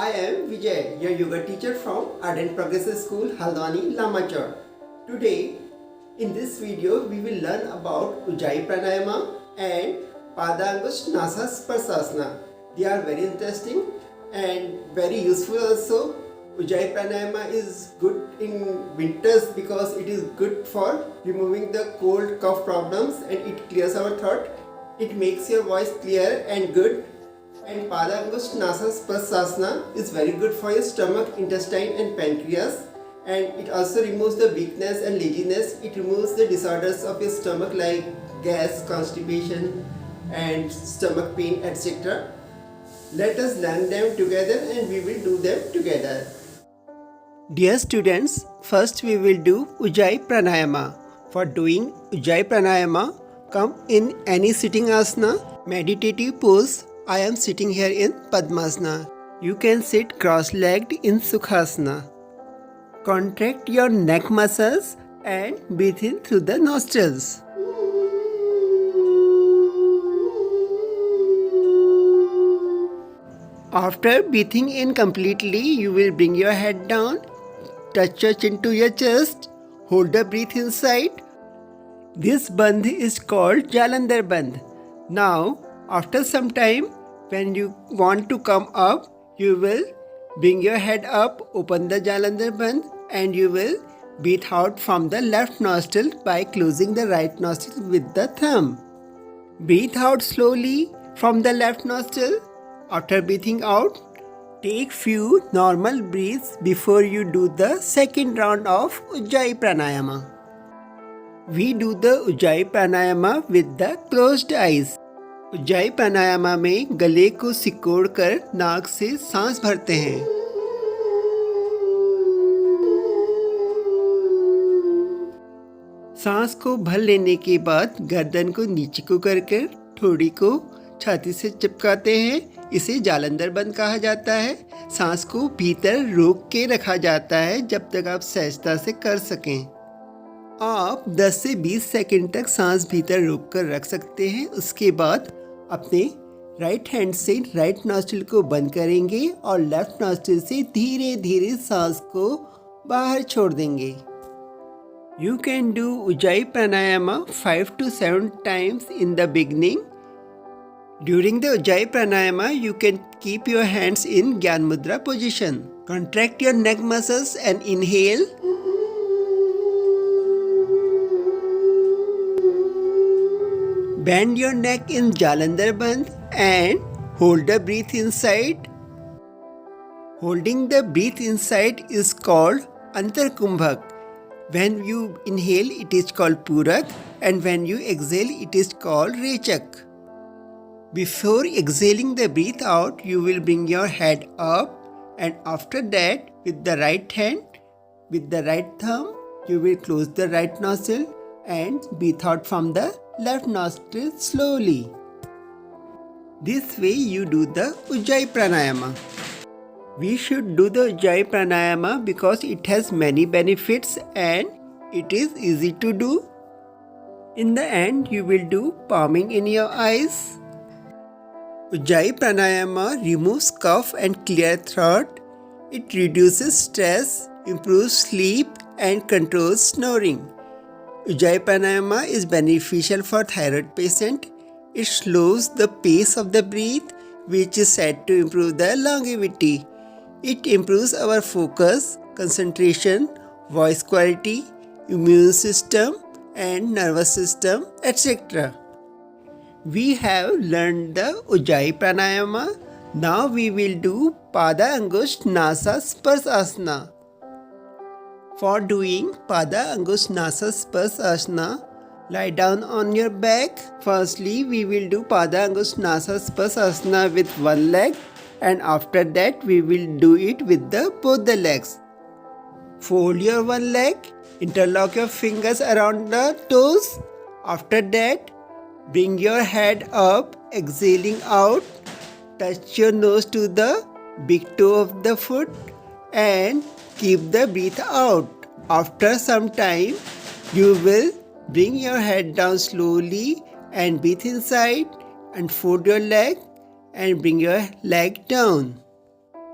I am Vijay, your yoga teacher from Ardent Progressive School, Haldwani, Lamachar. Today, in this video, we will learn about Ujjayi Pranayama and Padangush Sparsasana. They are very interesting and very useful also. Ujjayi Pranayama is good in winters because it is good for removing the cold cough problems and it clears our throat. It makes your voice clear and good. And Padangush Sparsasana is very good for your stomach, intestine and pancreas, and it also removes the weakness and laziness. It removes the disorders of your stomach like gas, constipation and stomach pain, etc. Let us learn them together and we will do them together. Dear students, first we will do Ujjayi Pranayama. For doing Ujjayi Pranayama, come in any sitting asana, meditative pose. I am sitting here in Padmasana. You can sit cross-legged in Sukhasana. Contract your neck muscles and breathe in through the nostrils. After breathing in completely, you will bring your head down, touch your chin to your chest, hold the breath inside. This bandh is called Jalandhar bandh. Now, after some time, when you want to come up, you will bring your head up, open the Jalandhar bandh and you will breathe out from the left nostril by closing the right nostril with the thumb. Breathe out slowly from the left nostril. After breathing out, take few normal breaths before you do the second round of Ujjayi Pranayama. We do the Ujjayi Pranayama with the closed eyes. Ujjayi प्राणायामा में गले को सिकोड़कर नाक से सांस भरते हैं। सांस को भर लेने के बाद गर्दन को नीचे को कर ठोड़ी को छाती से चिपकाते हैं। इसे जालंधर बंद कहा जाता है। सांस को भीतर रोक के रखा जाता है जब तक आप सहजता से कर सकें। आप 10 से 20 सेकंड तक सांस भीतर रोक कर रख सकते हैं। उसके बाद अपने राइट हैंड से राइट नॉस्ट्रिल को बंद करेंगे और लेफ्ट नॉस्ट्रिल से धीरे धीरे सांस को बाहर छोड़ देंगे। You can do Ujjayi Pranayama 5 to 7 times in the beginning. During the Ujjayi Pranayama, you can keep your hands in Gyan Mudra position. Contract your neck muscles and inhale. Bend your neck in Jalandhar bandh and hold the breath inside. Holding the breath inside is called Antarkumbhak. When you inhale, it is called Purak, and when you exhale, it is called Rechak. Before exhaling the breath out, you will bring your head up, and after that, with the right hand, with the right thumb, you will close the right nostril and breathe out from the left nostril slowly. This way you do the Ujjayi Pranayama. We should do the Ujjayi Pranayama because it has many benefits and it is easy to do. In the end, you will do palming in your eyes. Ujjayi Pranayama removes cough and clear throat. It reduces stress, improves sleep and controls snoring. Ujjayi Pranayama is beneficial for thyroid patient. It slows the pace of the breath, which is said to improve the longevity. It improves our focus, concentration, voice quality, immune system and nervous system, etc. We have learned the Ujjayi Pranayama. Now we will do Pada Angush Nasa Sparsasana. For doing Pada Angush Nasa Sparsasana, lie down on your back. Firstly, we will do Pada Angush Nasa Sparsasana with one leg, and after that we will do it with both the legs. Fold your one leg, interlock your fingers around the toes. After that, bring your head up, exhaling out. Touch your nose to the big toe of the foot and keep the breath out. After some time, you will bring your head down slowly and breathe inside and fold your leg and bring your leg down.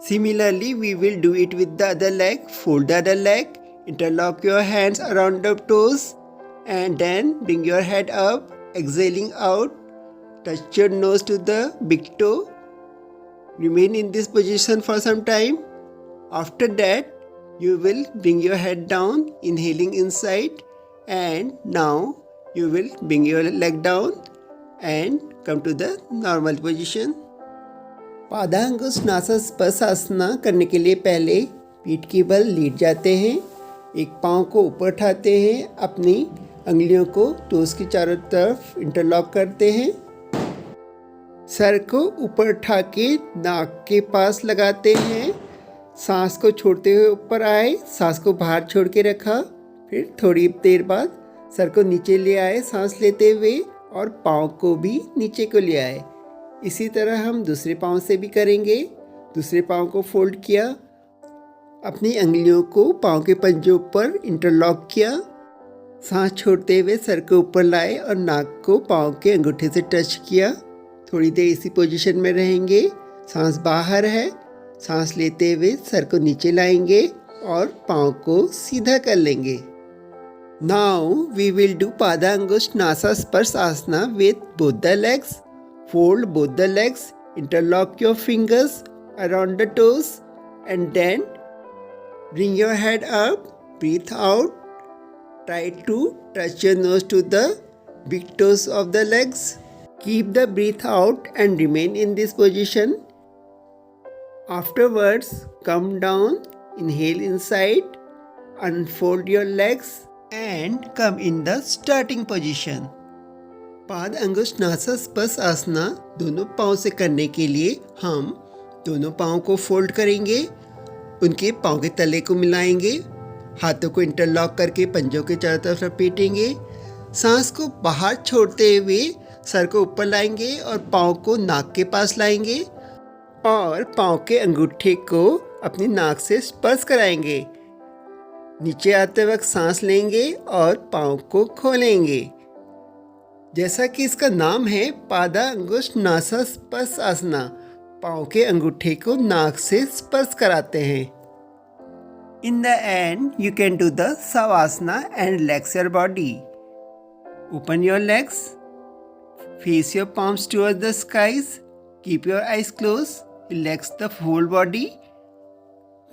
Similarly, we will do it with the other leg. Fold the other leg, interlock your hands around the toes, and then bring your head up, exhaling out. Touch your nose to the big toe. Remain in this position for some time. After that, you will bring your head down, inhaling inside, and now you will bring your leg down and come to the normal position. पादांगुष्ठासन स्पर्शासना करने के लिए पहले पीठ के बल late जाते हैं, एक पाँव को ऊपर उठाते हैं, अपनी अंगुलियों को टोस की चारों तरफ इंटरलॉक करते हैं, सर को ऊपर उठा के नाक के पास लगाते हैं, सांस को छोड़ते हुए ऊपर आए, सांस को बाहर छोड़ के रखा, फिर थोड़ी देर बाद सर को नीचे ले आए सांस लेते हुए और पाँव को भी नीचे को ले आए। इसी तरह हम दूसरे पाँव से भी करेंगे। दूसरे पाँव को फोल्ड किया, अपनी अंगुलियों को पाँव के पंजों पर इंटरलॉक किया, सांस छोड़ते हुए सर को ऊपर लाए और नाक को पाँव के अंगूठे से टच किया। थोड़ी देर इसी पोजीशन में रहेंगे। सांस बाहर है, सांस लेते हुए सर को नीचे लाएंगे और पाँव को सीधा कर लेंगे। Now we will do Padangusthasana Sparshasana with both the legs. Fold both the legs, interlock your fingers around the toes, and then bring your head up, breathe out. Try to touch your nose to the big toes of the legs. Keep the breath out and remain in this position. Afterwards, come down, inhale inside, unfold your legs and come in the starting position. पाद अंगुष्ठासन स्पर्शासना दोनों पाँव से करने के लिए हम दोनों पाँव को फोल्ड करेंगे, उनके पाँव के तले को मिलाएंगे, हाथों को इंटरलॉक करके पंजों के चारों तरफ लपेटेंगे, सांस को बाहर छोड़ते हुए सर को ऊपर लाएंगे और पाँव को नाक के पास लाएंगे और पाँव के अंगूठे को अपनी नाक से स्पर्श कराएंगे। नीचे आते वक्त सांस लेंगे और पाँव को खोलेंगे। जैसा कि इसका नाम है पादांगुष्ठासन स्पर्शासना, पाँव के अंगूठे को नाक से स्पर्श कराते हैं। In the end, you can do the savasana and relax your body. Open your legs, face your palms towards the skies, keep your eyes closed, relax the whole body.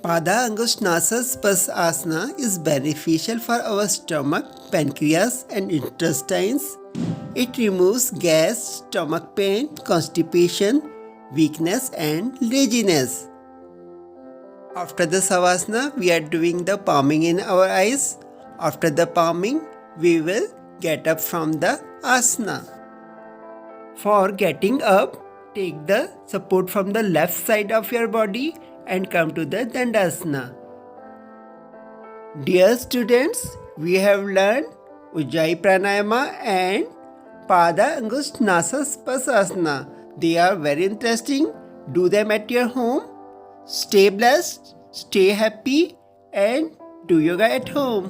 Padangusthasana Sparshasana is beneficial for our stomach, pancreas and intestines. It removes gas, stomach pain, constipation, weakness and laziness. After the savasana, we are doing the palming in our eyes. After the palming, we will get up from the asana. For getting up, take the support from the left side of your body and come to the Dandasana. Dear students, we have learned Ujjayi Pranayama and Padangusthasana Sparshasana. They are very interesting. Do them at your home. Stay blessed, stay happy and do yoga at home.